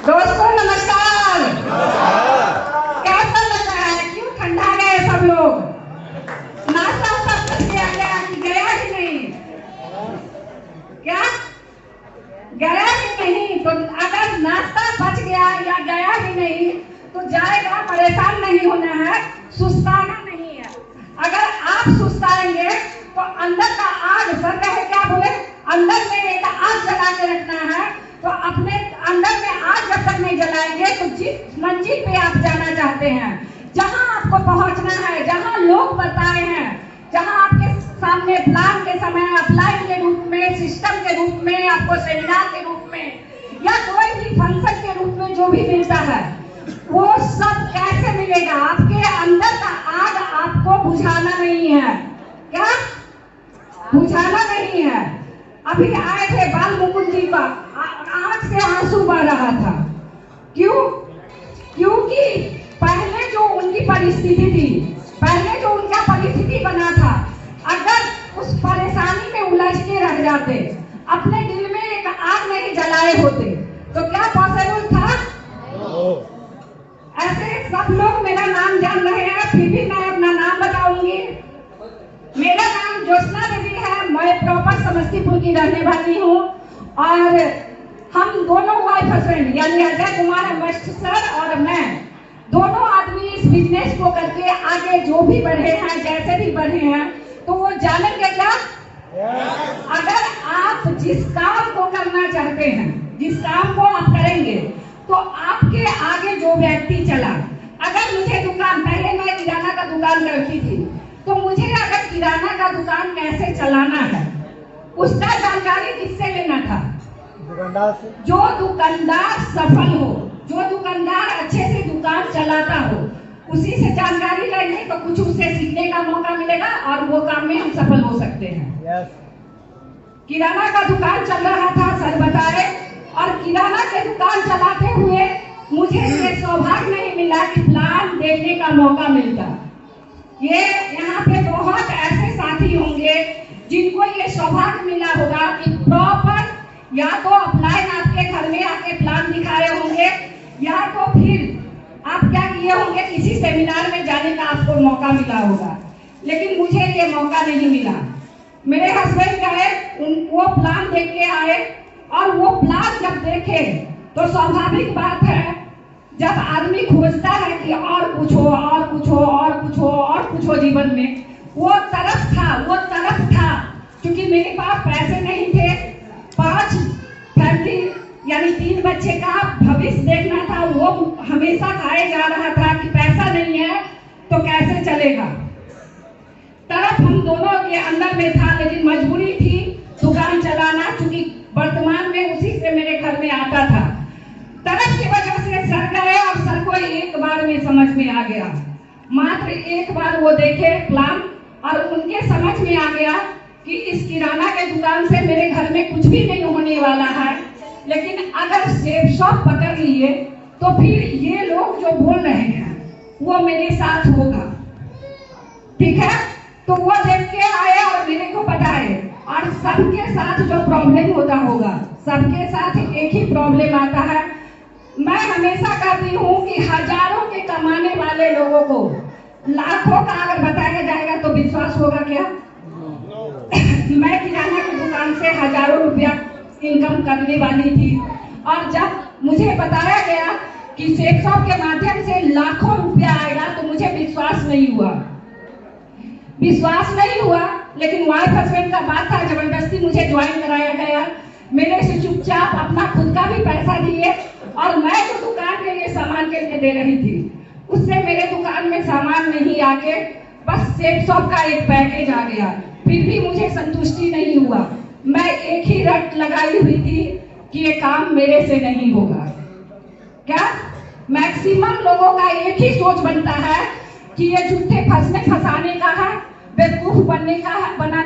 दोस्तों नमस्कार। कैसा लग रहा है? क्यों ठंडा गए सब लोग? नाश्ता सब कुछ किया गया कि गया ही नहीं? क्या गया ही नहीं? तो अगर नाश्ता बच गया या गया ही नहीं तो जाएगा, परेशान नहीं होना है, सुस्ताना नहीं है। अगर आप सुस्ताएंगे तो अंदर का आग, सर कहे क्या बोले, अंदर में एक आग जला के रखना है। तो अपने अंदर में आग जब तक नहीं जलाएंगे तो जिस मंजिल पे आप जाना चाहते हैं, जहां आपको पहुंचना है, जहां लोग बताए हैं, जहां आपके सामने प्लान के समय अप्लाई के रूप में, सिस्टम के रूप में, आपको सेमिनार के रूप में या कोई भी फंक्शन के रूप में जो भी मिलता है, वो सब कैसे मिलेगा? आपके अंदर का आग आपको बुझाना नहीं है। क्या बुझाना नहीं है? अभी आए थे बाल मुकुंद जी का, आंख से आंसू बह रहा था। क्यों? क्योंकि पहले जो उनकी परिस्थिति थी, पहले जो उनका परिस्थिति बना था, अगर उस परेशानी में उलझ के रह जाते, अपने दिल में एक आग नहीं जलाए होते, तो क्या पॉसिबल था? ऐसे सब लोग मेरा नाम जान रहे हैं, फिर भी मैं अपना नाम बताऊंगी। मेरा नाम ज्योत्सना देवी है, मैं प्रॉपर समस्तीपुर की रहने वाली हूँ और हम दोनों वाइफ हस्बैंड यानी अजय कुमार अम्बेस्ट सर और मैं दोनों आदमी इस बिजनेस को करके आगे जो भी बढ़े हैं, जैसे भी बढ़े हैं, तो वो जानेंगे क्या? अगर आप जिस काम को करना चाहते हैं, जिस काम को आप करेंगे, तो आपके आगे जो व्यक्ति चला, अगर मुझे दुकान, पहले मैं किराना का दुकान करती थी, तो मुझे अगर किराना का दुकान कैसे चलाना है उसका जानकारी किससे लेना था? दुकानदार से। जो दुकानदार सफल हो, जो दुकानदार अच्छे से दुकान चलाता हो, उसी से जानकारी लेंगे तो कुछ उससे सीखने का मौका मिलेगा और वो काम में हम सफल हो सकते हैं। किराना का दुकान चल रहा था, सर बताए, और किराना के दुकान चलाते हुए मुझे ये सौभाग्य नहीं मिला कि प्लान देखने का मौका मिलता। ये यहाँ पे बहुत ऐसे साथी होंगे जिनको ये सौभाग्य मिला होगा कि प्रॉपर या तो अपलाइन आपके घर में आके प्लान दिखाए होंगे, या तो फिर आप क्या किए होंगे, किसी सेमिनार में जाने का आपको मौका मिला होगा। लेकिन मुझे ये मौका नहीं मिला। मेरे हस्बैंड गए, वो प्लान देख के आए, और वो प्लान जब देखे तो स्वाभाविक बात है, जब आदमी खोजता है कि और कुछ हो, और कुछ हो, और कुछ हो, और कुछ हो जीवन में, वो तरफ था। क्योंकि मेरे पास पैसे नहीं थे, 5 फैमिली यानी 3 बच्चे का भविष्य देखना था, वो हमेशा खाए जा रहा था कि पैसा नहीं है तो कैसे चलेगा। तरफ हम दोनों के अंदर में था, लेकिन मजबूरी थी दुकान चलाना, क्योंकि वर्तमान में उसी से मेरे घर में आता था। तरफ की वजह से सर गए और सर को एक बार में समझ में आ गया, मात्र एक बार वो देखे प्लान और उनके समझ में आ गया कि इस किराना के दुकान से मेरे घर में कुछ भी नहीं होने वाला है, लेकिन अगर सेफ शॉप पकड़ लिए तो फिर ये लोग जो बोल रहे हैं वो मेरे साथ होगा। ठीक है, तो वो देख के आए और मेरे को बताए, और सबके साथ जो प्रॉब्लम होता होगा, सबके साथ एक ही प्रॉब्लम आता है। मैं हमेशा कहती हूँ कि हजारों के कमाने वाले लोगों को लाखों का अगर बताया जाएगा तो विश्वास होगा क्या? मैं किराना की दुकान से हजारों रुपया इनकम करने वाली थी, और जब मुझे बताया गया कि सेफ शॉप के माध्यम से लाखों रुपया आएगा तो मुझे विश्वास नहीं हुआ। लेकिन वाइफ हस्बैंड का बात था, जबरदस्ती मुझे ज्वाइन कराया गया। मेरे से चुपचाप अपना खुद का भी पैसा दिए, और मैं जो दुकान के लिए सामान के लिए दे रही थी, उससे मेरे दुकान में सामान नहीं आके बस सेफ शॉप का एक पैकेज आ गया। फिर भी मुझे संतुष्टि नहीं हुआ। मैं एक ही रट लगाई हुई थी कि ये काम मेरे से नहीं होगा। क्या मैक्सिमम लोगों का एक ही सोच बनता है कि ये झूठे फंसाने का है, बेवकूफ बनाने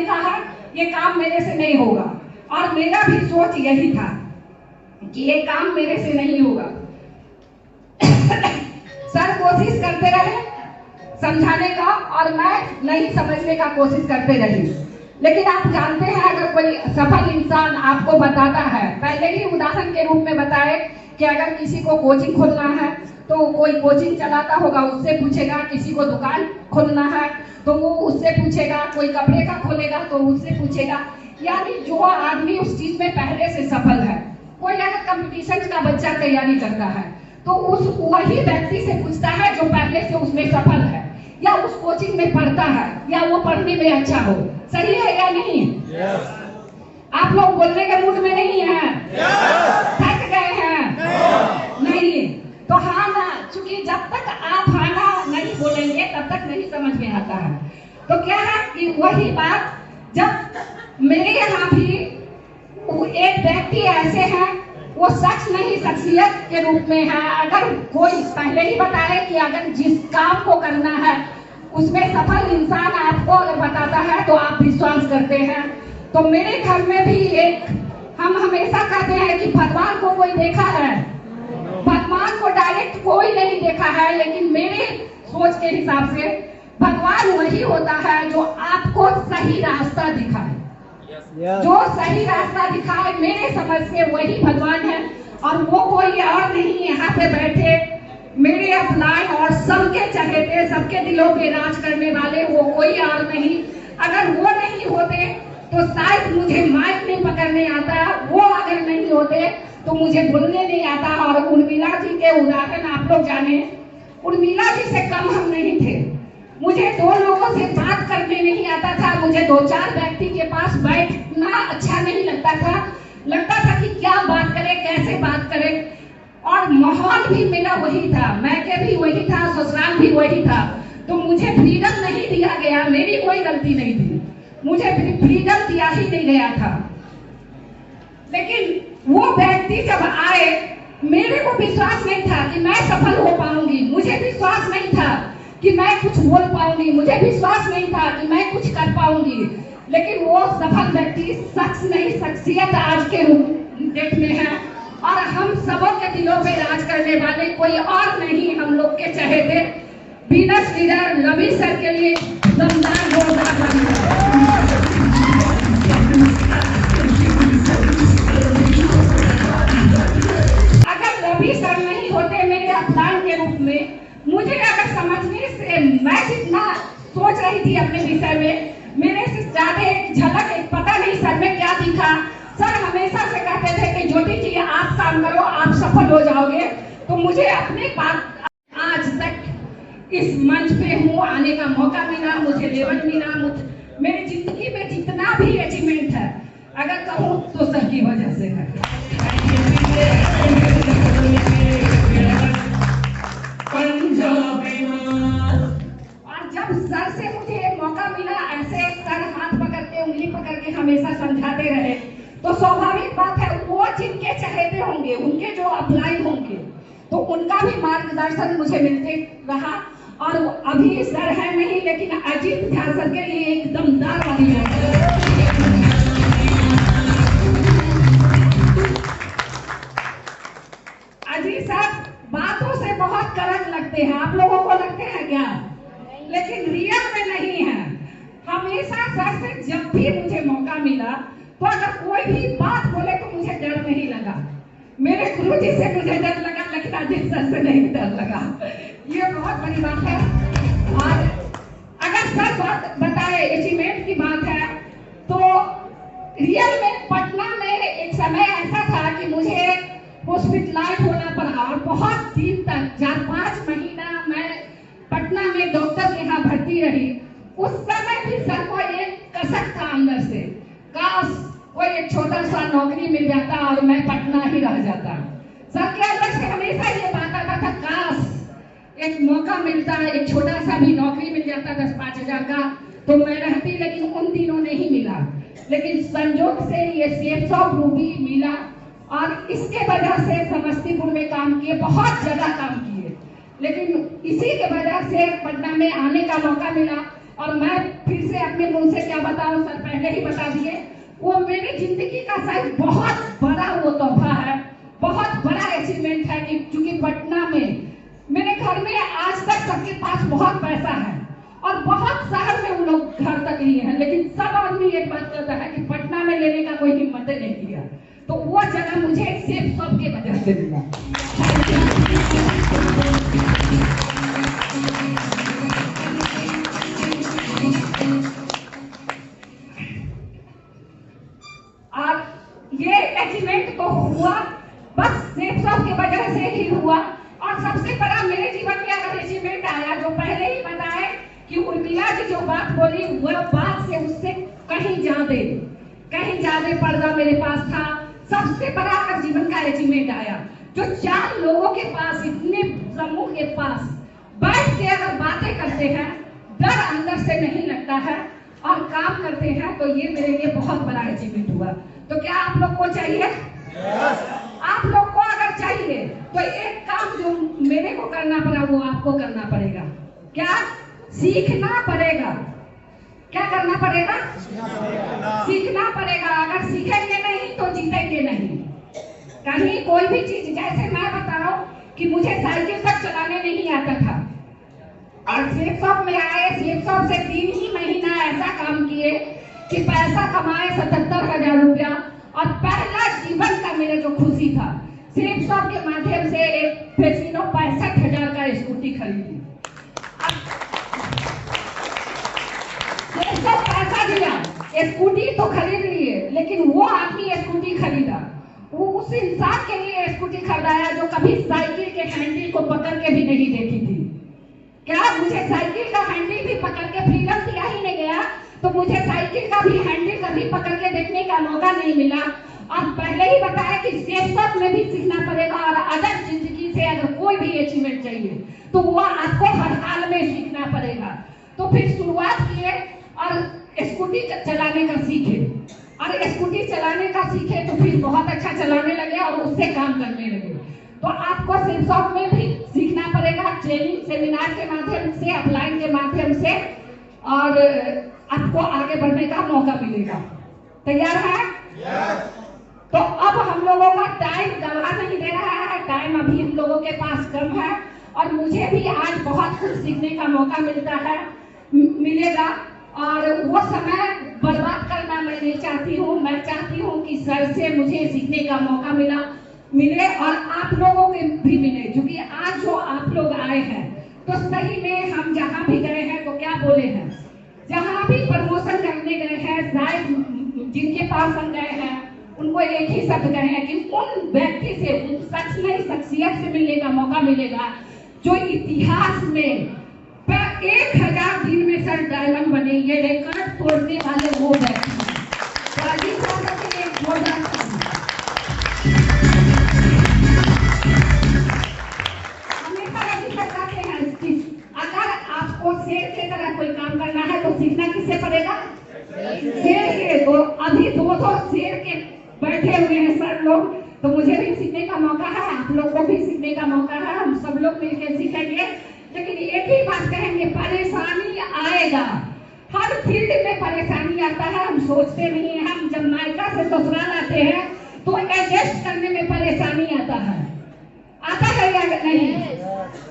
का है, ये काम मेरे से नहीं होगा। और मेरा भी सोच यही था कि ये काम मेरे से नहीं होगा। सर कोशिश करते रहे समझाने का, और मैं नहीं समझने का कोशिश करते रही। लेकिन आप जानते हैं, अगर कोई सफल इंसान आपको बताता है, पहले ही उदाहरण के रूप में बताए कि अगर किसी को कोचिंग खोलना है तो कोई कोचिंग चलाता होगा उससे पूछेगा, किसी को दुकान खोलना है तो वो उससे पूछेगा, कोई कपड़े का खोलेगा तो उससे पूछेगा। यानी जो आदमी उस चीज में पहले से सफल है, कोई अगर कंपटीशन का बच्चा तैयारी करता है तो उस वही व्यक्ति से पूछता है जो पहले से उसमें सफल है या उस कोचिंग में पढ़ता है या वो पढ़ने में अच्छा हो। सही है या नहीं? आप लोग बोलने के मूड में नहीं है? थक गए हैं? नहीं तो हाँ ना, चूंकि जब तक आप हाँ ना नहीं बोलेंगे तब तक नहीं समझ में आता है। तो क्या है कि वही बात, जब मेरे यहाँ भी एक व्यक्ति ऐसे हैं, वो शख्स नहीं शख्सियत के रूप में है। अगर कोई पहले ही बताए कि अगर जिस काम को करना है उसमें सफल इंसान आपको अगर बताता है तो आप विश्वास करते हैं। तो मेरे घर में भी एक, हम हमेशा कहते हैं कि भगवान को कोई देखा है, भगवान को डायरेक्ट कोई नहीं देखा है, लेकिन मेरे सोच के हिसाब से भगवान वही होता है जो आपको सही रास्ता दिखाए। जो सही रास्ता दिखाए मेरे समझ से वही भगवान है, और वो कोई और नहीं यहाँ पे बैठे मेरे अपलाइन और सबके चहेते, सबके दिलों पे राज करने वाले, वो कोई और नहीं। अगर वो नहीं होते तो शायद मुझे माइक नहीं पकड़ने आता, वो अगर नहीं होते तो मुझे बोलने नहीं आता। और उर्मिला जी के उदाहरण आप लोग जाने, उर्मिला जी से कम हम नहीं थे। मुझे 2 लोगों से बात करने नहीं आता था, मुझे 2-4 व्यक्ति के पास बैठना अच्छा नहीं लगता था। लगता था कि क्या बात करें, कैसे बात करें, और माहौल भी मेरा वही था, मैके भी वही था, ससुराल भी वही था। तो मुझे फ्रीडम नहीं दिया गया, मेरी कोई गलती नहीं थी, मुझे फ्रीडम दिया ही नहीं गया था। लेकिन वो व्यक्ति जब आए, मेरे को विश्वास नहीं था कि मैं सफल हो पाऊंगी, मुझे विश्वास नहीं था कि मैं कुछ बोल पाऊंगी, मुझे विश्वास नहीं था कि मैं कुछ कर पाऊंगी। लेकिन वो सफल व्यक्ति शख्स नहीं शख्सियत आज के डेट में है, और हम सबों के दिलों पे राज करने वाले कोई और नहीं, हम लोग के चहेते वीनस लीडर रवि सर के लिए दमदार जोरदार अगर रवि सर नहीं होते मेरे अपलाइन के रूप में, मुझे अगर समझने से, मैं जितना सोच रही थी अपने विषय में, मेरे से ज्यादा एक झलक, एक पता नहीं सर में क्या दिखा। सर हमेशा से कहते थे कि ज्योति जी आप काम करो, आप सफल हो जाओगे। तो मुझे अपने बात आज तक इस मंच पे हूँ, आने का मौका मिला, मुझे लेवल मिला, मेरी जिंदगी में जितना भी अचीवमेंट है अगर कहूँ तो सर की वजह से है। और जब सर से मुझे मौका मिला, ऐसे सर हाथ पकड़ के, उंगली पकड़ के हमेशा समझाते रहे, तो स्वाभाविक बात है वो जिनके चहेते होंगे, उनके जो अपलाइन होंगे, तो उनका भी मार्गदर्शन मुझे मिलते रहा। और अभी सर है नहीं, लेकिन अजीत झा सर के लिए एक दमदार वाली है। अजीत सर बातों से बहुत कड़क लगते हैं, आप लोगों को लगते हैं क्या? लेकिन रियल में नहीं है। हमेशा सर से जब भी मुझे मौका मिला तो अगर कोई भी बात बोले तो मुझे डर नहीं लगा। मेरे गुरुजी से मुझे डर लगा, लेकिन अजीत सर से नहीं डर लगा। ये बहुत बड़ी बात है। और अगर सर बात बताए, अचीवमेंट की बात है, तो रियल में पटना में एक समय ऐसा था कि मुझे हॉस्पिटलाइज होना पड़ा, और बहुत दिन तक 4-5 महीना मैं पटना में डॉक्टर के यहाँ भर्ती रही। उस समय भी सर को एक कसक था अंदर से, काश कोई एक छोटा सा नौकरी मिल जाता और मैं पटना ही रह जाता। सर के अंदर से हमेशा ये बात आता था, काश एक मौका मिलता, एक छोटा सा भी नौकरी मिल जाता 10-5 हजार का, तो मैं रहती। लेकिन उन दिनों नहीं मिला, लेकिन संजोग से ये शेप्स ऑफ रूबी मिला, और इसके वजह से समस्तीपुर में काम किए, बहुत जगह काम किए, लेकिन इसी के वजह से पटना में आने का मौका मिला। और मैं फिर से अपने मुंह से क्या बताऊं, सर पहले ही बता दिए, वो मेरी जिंदगी का शायद बहुत बड़ा वो तोहफा है, बहुत बड़ा अचीवमेंट है कि चूंकि पटना में मेरे घर में आज तक सबके पास बहुत पैसा है, और बहुत शहर में वो लोग घर तक लिए हैं, लेकिन सब आदमी एक बात कहता है कि पटना में लेने का कोई हिम्मत नहीं किया। तो वो जगह मुझे सिर्फ सबके वजह से मिला। और ये अचीवमेंट तो हुआ बस सिर्फ सबके वजह से ही हुआ। और सबसे बड़ा मेरे जीवन में अगर अचीवमेंट आया, जो पहले ही बताए कि उर्मिला जी जो बात बोली वह बात से उससे कहीं ज्यादा पर्दा मेरे पास था। सबसे बड़ा अगर जीवन का अचीवमेंट आया, जो 4 लोगों के पास, इतने समूह के पास बैठ के अगर बातें करते हैं, डर अंदर से नहीं लगता है और काम करते हैं, तो ये मेरे लिए बहुत बड़ा अचीवमेंट हुआ। तो क्या आप लोग को चाहिए? आप लोग को अगर चाहिए तो एक काम जो मेरे को करना पड़ा वो आपको करना पड़ेगा। क्या? सीखना पड़ेगा। क्या करना पड़ेगा? सीखना पड़ेगा। अगर सीखेंगे नहीं तो जीतेंगे नहीं। कहीं कोई भी चीज, जैसे मैं बताऊं कि मुझे साइकिल तक चलाने नहीं आता था और सेफ शॉप में आए, सेफ शॉप से 3 ही महीना ऐसा काम किए कि पैसा कमाए 77,000 रुपया। और पहला जीवन का मेरा जो खुशी था, सेफ शॉप के माध्यम से एक फेसिनो 65,000 का स्कूटी खरीदी। पैसा दिया, स्कूटी तो खरीद लिए, लेकिन वो आदमी स्कूटी खरीदा, वो उस इंसान के लिए स्कूटी खरीदाया जो कभी साइकिल के हैंडल को पकड़ के भी नहीं देखी थी। क्या मुझे साइकिल का हैंडल भी पकड़ के फ्रीडम दिया ही नहीं गया, तो मुझे साइकिल का भी हैंडल कभी पकड़ के देखने का मौका नहीं मिला। और पहले ही बताया कि सेफ में भी सीखना पड़ेगा। और अगर जिंदगी से अगर कोई भी अचीवमेंट चाहिए तो वो आपको हर हाल में सीखना पड़ेगा। तो फिर शुरुआत किए और स्कूटी चलाने का सीखे, और स्कूटी चलाने का सीखे तो फिर बहुत अच्छा चलाने लगे और उससे काम करने लगे। तो आपको सेफ में भी सीखना पड़ेगा, ट्रेनिंग सेमिनार के माध्यम से, अपलाइन के माध्यम से, और आपको आगे बढ़ने का मौका मिलेगा। तैयार है? तो अब हम लोगों का टाइम गवा नहीं दे रहा है, टाइम अभी हम लोगों के पास कम है और मुझे भी आज बहुत कुछ सीखने का मौका मिलेगा और वो समय बर्बाद करना मैं नहीं चाहती हूँ। मैं चाहती हूँ कि सर से मुझे सीखने का मौका मिले और आप लोगों के भी मिले, क्योंकि आज जो आप लोग आए हैं तो सही में हम जहाँ भी गए हैं तो क्या बोले हैं, जहाँ भी प्रमोशन करने गए हैं, शायद जिनके पास हम गए हैं उनको एक ही शब्द कहे हैं कि उन व्यक्ति से, उन शख्सियत से मिलने का मौका मिलेगा जो इतिहास में 1000 दिन में सर डायमंड बने, ये रिकॉर्ड तोड़ने वाले वो व्यक्ति हैं। हमेशा यही बताते हैं कि अगर आपको शेर की तरह कोई काम करना है तो सीखना किससे पड़ेगा? शेर के। तो अभी 2 शेर के बैठे हुए हैं सर लोग, तो मुझे भी सीखने का मौका है, आप लोग को भी सीखने का मौका है, हम सब लोग मिलकर सीखेंगे। लेकिन एक ही बात कहेंगे, परेशानी आएगा, हर फील्ड में परेशानी आता है। हम सोचते नहीं हैं, हम जब मायका से ससुराल आते हैं तो एडजस्ट करने में परेशानी आता है या नहीं?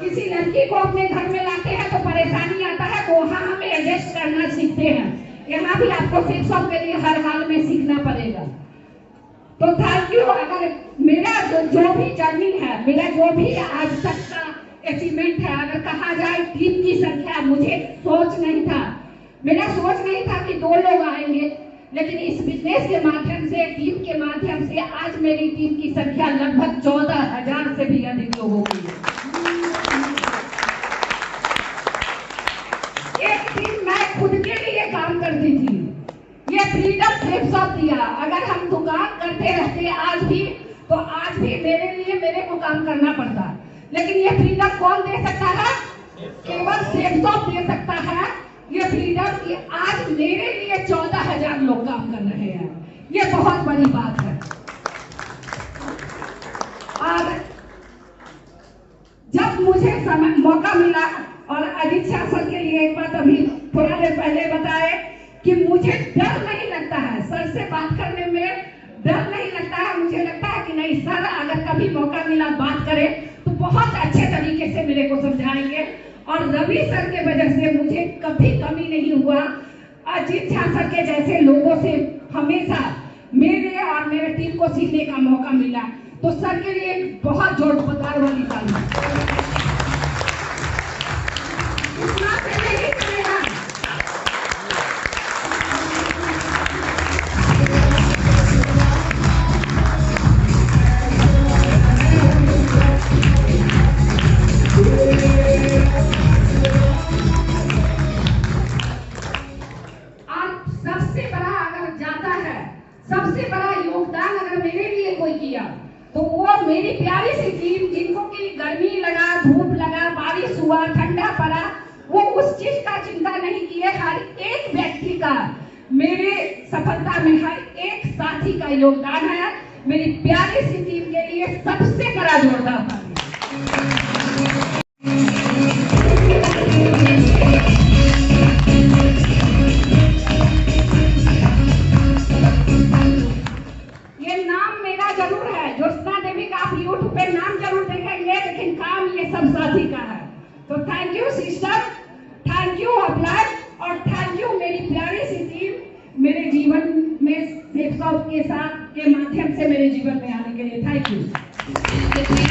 किसी लड़की को अपने घर में लाते हैं तो परेशानी आता है, तो वहाँ हम एडजस्ट करना सीखते हैं। यहाँ भी आपको शिक्षा के लिए हर हाल में सीखना पड़ेगा। तो थैंक यू। अगर मेरा जो भी जर्नी है, मेरा जो भी आज तक का अचीवमेंट है, अगर कहा जाए टीम की संख्या, मुझे मेरा सोच नहीं था कि 2 लोग आएंगे, लेकिन इस बिजनेस के माध्यम से, टीम के माध्यम से आज मेरी टीम की संख्या लगभग 14,000 से भी अधिक लोगों की है। एक दिन मैं खुद के लिए काम करती थी, ये फ्रीडम सेफ शॉप दिया। अगर हम दुकान करते रहते आज भी, तो आज भी मेरे लिए मेरे को काम करना पड़ता, लेकिन ये फ्रीडम कौन दे सकता है? केवल सेफ शॉप दे सकता है ये फ्रीडम की। आज मेरे लिए 14,000 लोग काम कर रहे हैं, ये बहुत बड़ी बात है। और जब मुझे मौका मिला, और अजीत शासन के लिए एक बात अभी थोड़ा देर पहले बताए कि मुझे डर नहीं लगता है, सर से बात करने में डर नहीं लगता है। मुझे लगता है कि नहीं, सर अगर कभी मौका मिला बात करें तो बहुत अच्छे तरीके से मेरे को समझाएंगे। और रवि सर के वजह से मुझे कभी कमी नहीं हुआ। अजीत शासन के जैसे लोगों से हमेशा मेरे मुझे और मेरे टीम को सीखने का मौका मिला। तो सर के लिए एक बहुत जोरदार वाली ताली। इतना से नहीं चलेगा। सबसे बड़ा अगर जाता है, सबसे बड़ा योगदान अगर मेरे लिए कोई किया तो वो मेरी प्यारी सी टीम, जिनको की गर्मी लगा, धूप लगा, बारिश हुआ, ठंडा पड़ा, वो उस चीज का चिंता नहीं किए। हर एक व्यक्ति का मेरे सफलता में हर एक साथी का योगदान है। मेरी प्यारी सी टीम के लिए सबसे बड़ा जोरदार ताली। जरूर है ज्योत्सना देवी का, आप YouTube पे नाम जरूर देखेंगे, लेकिन काम ये सब साथी का है। तो thank you sister, thank you applied, और थैंक यू मेरी प्यारी सी टीम, मेरे जीवन में सेफ के साथ के माध्यम से मेरे जीवन में आने के लिए। Thank you.